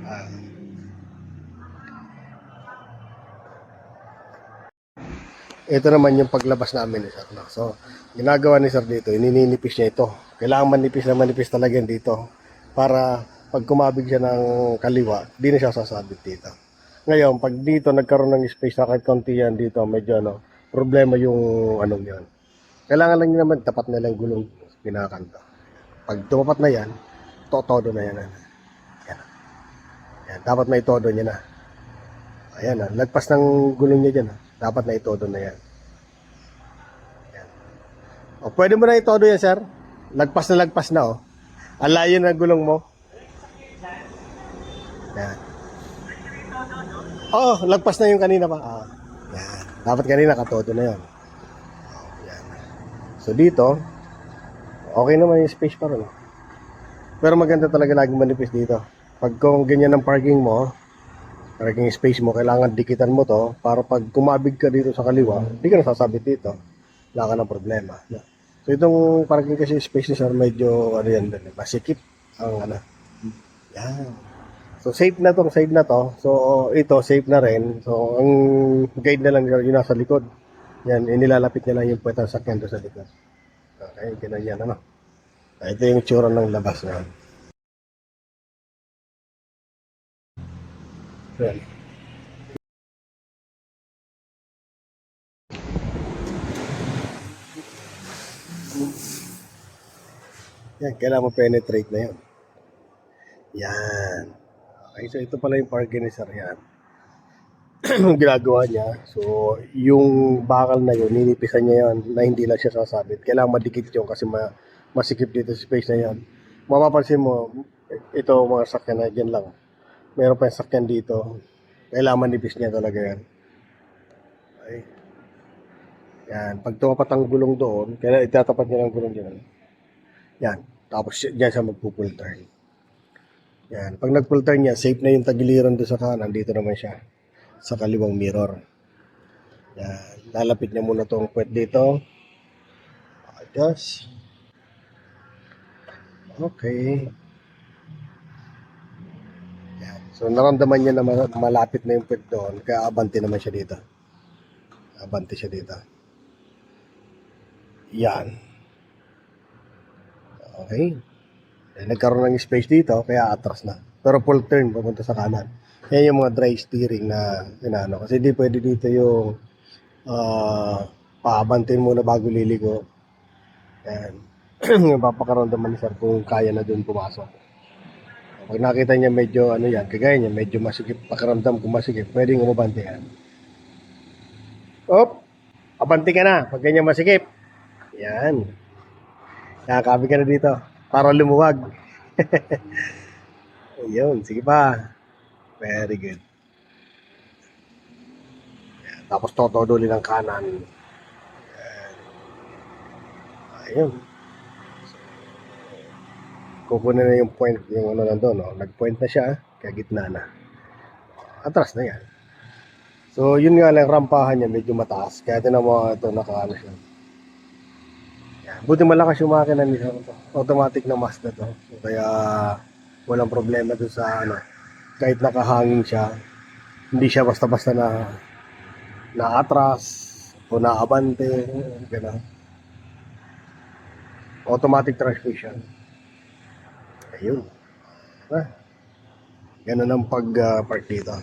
Ah, ito naman yung paglabas namin ni sir. No? So, ginagawa ni sir dito, inininipis niya ito. Kailangan manipis na manipis talaga yan dito. Para pag kumabig siya ng kaliwa, di na siya sasabit dito. Ngayon, pag dito nagkaroon ng space na kahit konti yan dito, medyo ano, problema yung anong yan. Kailangan lang naman tapat na lang gulong pinakanta. Pag tumapat na yan, todo na yan. Yan. Yan. Dapat na itodo niya na. Ayan na, lagpas ng gulong niya dyan. Dapat na itodo na yan. O, pwede mo na itodo yan, sir. Lagpas na, oh. Alayo na gulong mo. Yan. Oh, lagpas na yung kanina pa. Ah. Yan. Dapat kanina katodo na yan. Yan. So, dito, okay naman yung space pa rin. Pero maganda talaga laging manipis dito. Pag kung ganyan ang parking mo, parking space mo, kailangan dikitan mo to para pag kumabig ka dito sa kaliwa, hindi ka nasasabit dito. Wala ka ng problema. So itong parking kasi space ni sir, medyo ano yan, masikip ang ano. Yan. So safe na tong side na to. So ito safe na rin. So ang guide na lang yung nasa likod. Yan, inilalapit niya lang yung puwetang sakyan doon sa likod. Okay, ganyan ano. Ito yung tsura ng labas na. Yan. Yan, kailangan mo penetrate na yan. Yan. Okay, so ito pala yung parking ni sir yan. Ginagawa niya. So, yung bakal na yun, ninipisan niya yun na hindi lang siya sasabit. Kailangan madikit yun kasi masikip dito sa space na yan. Mapapansin mo, ito mga sakyan na dyan lang. Meron pa yung sakyan dito. Kailangan manipis niya talaga yan. Okay. Yan. Pag tumapat ang gulong doon, kailangan itatapat niya ng gulong dyan. Yan. Tapos dyan siya magpupull turn. Yan. Pag nag-pull turn niya, safe na yung tagiliran doon sa kanan. Dito naman siya. Sa kaliwang mirror. Yan. Lalapit niya muna tong puwet dito. Adjust. Okay. Yan. So, naramdaman niya na malapit na yung puwet doon. Kaya abante naman siya dito. Abante siya dito. Yan. Okay. Nagkaroon ng space dito, kaya atras na. Pero full turn, papunta sa kanan. Yan yung mga dry steering na inaano. Kasi di pwede dito yung paabantin muna bago liligo. Yan. Papakaramdaman ni sir kung kaya na dun pumasok. Pag nakita niya medyo ano yan, kagaya niya, medyo masikip, pakiramdam kung masikip, pwedeng umabante yan. Op! Abante ka na, pag ganyan masikip. Yan. Nakakabi ka na dito. Para lumuwag. Ayun, sige pa. Very good. Yan. Tapos todo ulit ng kanan. Ayun. Kukunin na yung point, yung ano nandun, no? Nag-point na siya, kaya gitna na. Atras na yan. So, yun nga lang, rampahan niya, medyo mataas. Kaya tinan mo, ito, nakaano siya. Yan. Buti malakas yung makina nito. Automatic na Mazda to. So, kaya, walang problema doon sa, ano, kahit nakahangin siya, hindi siya basta-basta na atras o naabante, gano'n. Automatic transmission. Ayun. Ah, ganun ang pag-park dito.